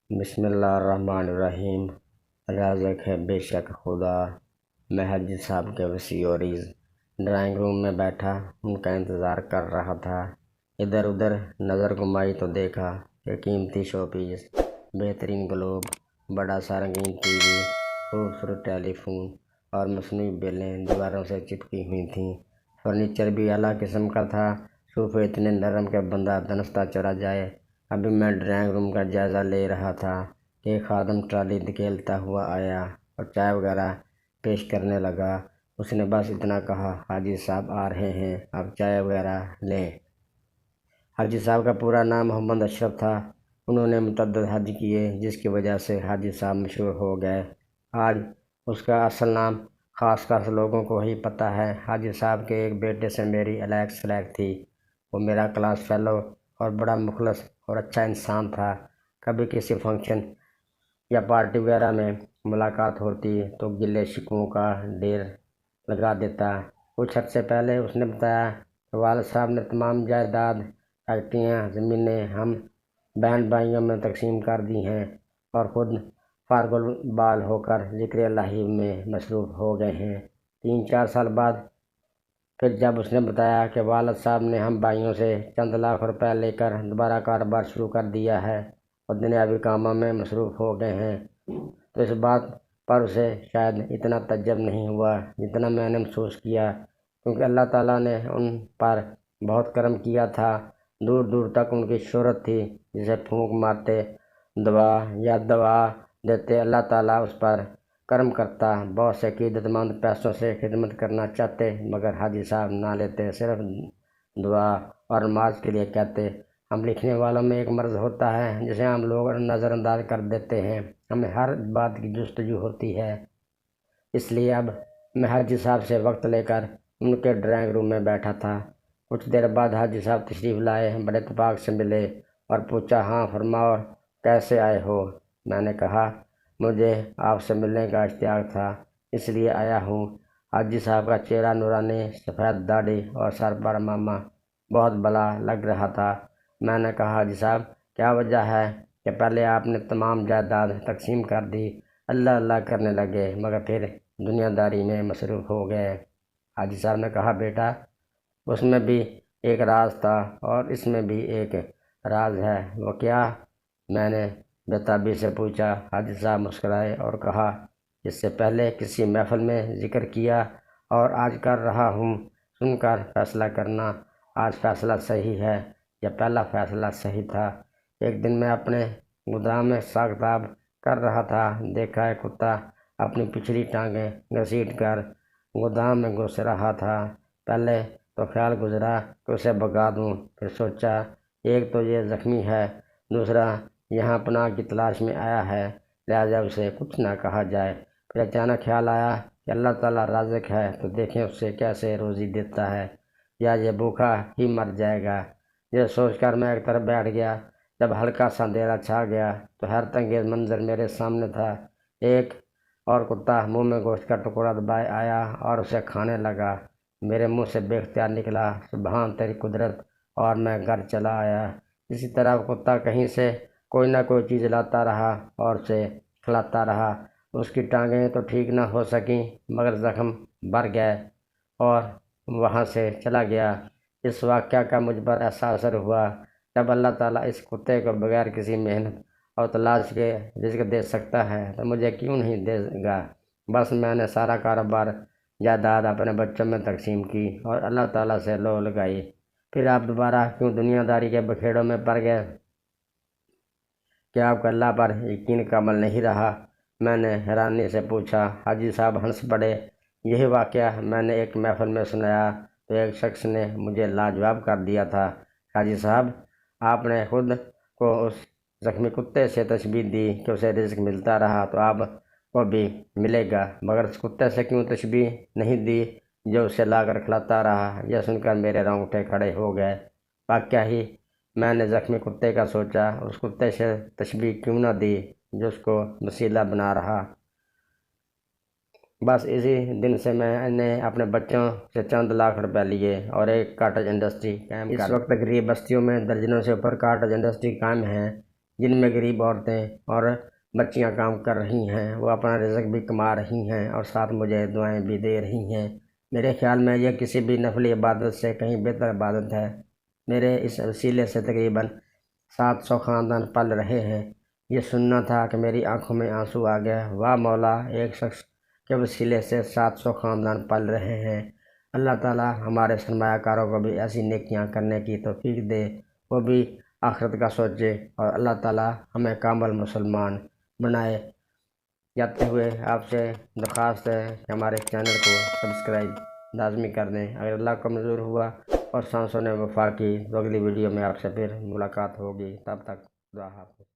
بسم اللہ الرحمن الرحیم۔ رازق ہے بے شک خدا، میں حاجی صاحب کے وسیع و عریض ڈرائنگ روم میں بیٹھا ان کا انتظار کر رہا تھا۔ ادھر ادھر نظر گھمائی تو دیکھا کہ قیمتی شو پیس، بہترین گلوب، بڑا سا رنگین ٹی وی، خوبصورت ٹیلی فون اور مصنوعی بیلیں دیواروں سے چپکی ہوئی تھیں۔ فرنیچر بھی اعلیٰ قسم کا تھا، صوفے اتنے نرم کہ بندہ دنستا چلا جائے۔ ابھی میں ڈرائنگ روم کا جائزہ لے رہا تھا کہ ایک خادم ٹرالی دھکیلتا ہوا آیا اور چائے وغیرہ پیش کرنے لگا۔ اس نے بس اتنا کہا، حاجی صاحب آ رہے ہیں، اب چائے وغیرہ لیں۔ حاجی صاحب کا پورا نام محمد اشرف تھا۔ انہوں نے متعدد حج کیے، جس کی وجہ سے حاجی صاحب مشہور ہو گئے۔ آج اس کا اصل نام خاص لوگوں کو ہی پتہ ہے۔ حاجی صاحب کے ایک بیٹے سے میری الیک سلیک تھی۔ وہ میرا کلاس فیلو اور بڑا مخلص اور اچھا انسان تھا۔ کبھی کسی فنکشن یا پارٹی وغیرہ میں ملاقات ہوتی تو گلے شکووں کا ڈھیر لگا دیتا۔ کچھ عرصے پہلے اس نے بتایا کہ والد صاحب نے تمام جائیداد، فیکٹریاں، زمینیں ہم بہن بھائیوں میں تقسیم کر دی ہیں اور خود فارغ البال ہو کر ذکر الہی میں مصروف ہو گئے ہیں۔ 3-4 سال بعد پھر جب اس نے بتایا کہ والد صاحب نے ہم بھائیوں سے چند لاکھ روپے لے کر دوبارہ کاروبار شروع کر دیا ہے اور دنیاوی کاموں میں مصروف ہو گئے ہیں، تو اس بات پر اسے شاید اتنا تعجب نہیں ہوا جتنا میں نے محسوس کیا، کیونکہ اللہ تعالیٰ نے ان پر بہت کرم کیا تھا۔ دور دور تک ان کی شہرت تھی۔ جسے پھونک مارتے دعا دیتے، اللہ تعالیٰ اس پر کرم کرتا۔ بہت سے عقیدت مند پیسوں سے خدمت کرنا چاہتے مگر حاجی صاحب نہ لیتے، صرف دعا اور نماز کے لیے کہتے۔ ہم لکھنے والوں میں ایک مرض ہوتا ہے جسے عام لوگ نظر انداز کر دیتے ہیں۔ ہمیں ہر بات کی جستجو ہوتی ہے، اس لیے اب میں حاجی صاحب سے وقت لے کر ان کے ڈرائنگ روم میں بیٹھا تھا۔ کچھ دیر بعد حاجی صاحب تشریف لائے، بڑے اتفاق سے ملے اور پوچھا، ہاں فرماؤ کیسے آئے ہو؟ میں نے کہا، مجھے آپ سے ملنے کا اشتیاق تھا، اس لیے آیا ہوں۔ حاجی صاحب کا چہرہ نورانی، سفید داڑھی اور سر پر عمامہ بہت بھلا لگ رہا تھا۔ میں نے کہا، حاجی صاحب کیا وجہ ہے کہ پہلے آپ نے تمام جائیداد تقسیم کر دی، اللہ اللہ کرنے لگے مگر پھر دنیا داری میں مصروف ہو گئے؟ حاجی صاحب نے کہا، بیٹا اس میں بھی ایک راز تھا اور اس میں بھی ایک راز ہے۔ وہ کیا؟ میں نے بےتابی سے پوچھا۔ حاجی صاحب مسکرائے اور کہا، اس سے پہلے کسی محفل میں ذکر کیا اور آج کر رہا ہوں، سن کر فیصلہ کرنا، آج فیصلہ صحیح ہے یا پہلا فیصلہ صحیح تھا۔ ایک دن میں اپنے گودام میں حساب کتاب کر رہا تھا، دیکھا ایک کتا اپنی پچھلی ٹانگیں گھسیٹ کر گودام میں گھس رہا تھا۔ پہلے تو خیال گزرا کہ اسے بھگا دوں، پھر سوچا ایک تو یہ زخمی ہے، دوسرا یہاں پناہ کی تلاش میں آیا ہے، لہٰذا اسے کچھ نہ کہا جائے۔ پھر اچانک خیال آیا کہ اللہ تعالیٰ رازق ہے تو دیکھیں اس سے کیسے روزی دیتا ہے، یا یہ بھوکا ہی مر جائے گا۔ یہ سوچ کر میں ایک طرف بیٹھ گیا۔ جب ہلکا سا اندھیرا چھا گیا تو حیرت انگیز منظر میرے سامنے تھا۔ ایک اور کتا منہ میں گوشت کا ٹکڑا دبائے آیا اور اسے کھانے لگا۔ میرے منہ سے بے اختیار نکلا، سبحان تیری قدرت، اور میں گھر چلا آیا۔ اسی طرح کتا کہیں سے کوئی نہ کوئی چیز لاتا رہا اور اسے کھلاتا رہا۔ اس کی ٹانگیں تو ٹھیک نہ ہو سکیں مگر زخم بھر گئے اور وہاں سے چلا گیا۔ اس واقعہ کا مجھ پر ایسا اثر ہوا، جب اللہ تعالیٰ اس کتے کو بغیر کسی محنت اور تلاش کے رزق دے سکتا ہے تو مجھے کیوں نہیں دے گا؟ بس میں نے سارا کاروبار جائیداد اپنے بچوں میں تقسیم کی اور اللہ تعالیٰ سے لو لگائی۔ پھر آپ دوبارہ کیوں دنیا داری کے بکھیڑوں میں پڑ گئے؟ کیا آپ کا اللہ پر یقین کا عمل نہیں رہا؟ میں نے حیرانی سے پوچھا۔ حاجی صاحب ہنس پڑے۔ یہی واقعہ میں نے ایک محفل میں سنایا تو ایک شخص نے مجھے لاجواب کر دیا تھا، حاجی صاحب آپ نے خود کو اس زخمی کتے سے تشبیہ دی کہ اسے رزق ملتا رہا تو آپ کو بھی ملے گا، مگر اس کتے سے کیوں تشبیہ نہیں دی جو اسے لا کر کھلاتا رہا؟ یہ سن کر میرے رونگٹے کھڑے ہو گئے۔ واقعہ ہی میں نے زخمی کتے کا سوچا، اس کتے سے تشبیہ کیوں نہ دی جو اس کو وسیلہ بنا رہا۔ بس اسی دن سے میں نے اپنے بچوں سے چند لاکھ روپے لیے اور ایک کاٹیج انڈسٹری قائم کر دی۔ اس وقت غریب بستیوں میں درجنوں سے اوپر کاٹیج انڈسٹری قائم ہیں۔ جن میں غریب عورتیں اور بچیاں کام کر رہی ہیں، وہ اپنا رزق بھی کما رہی ہیں اور ساتھ مجھے دعائیں بھی دے رہی ہیں۔ میرے خیال میں یہ کسی بھی نفلی عبادت سے کہیں بہتر عبادت ہے۔ میرے اس وسیلے سے تقریباً 700 خاندان پل رہے ہیں۔ یہ سننا تھا کہ میری آنکھوں میں آنسو آ گیا۔ واہ مولا، ایک شخص کے وسیلے سے 700 خاندان پل رہے ہیں۔ اللہ تعالیٰ ہمارے سرمایہ کاروں کو بھی ایسی نیکیاں کرنے کی توفیق دے، وہ بھی آخرت کا سوچے، اور اللہ تعالیٰ ہمیں کامل مسلمان بنائے۔ جاتے ہوئے آپ سے درخواست ہے کہ ہمارے چینل کو سبسکرائب لازمی کر دیں۔ اگر اللہ کو منظور ہوا اور سانسوں نے وفا کی تو اگلی ویڈیو میں آپ سے پھر ملاقات ہوگی۔ تب تک خدا حافظ۔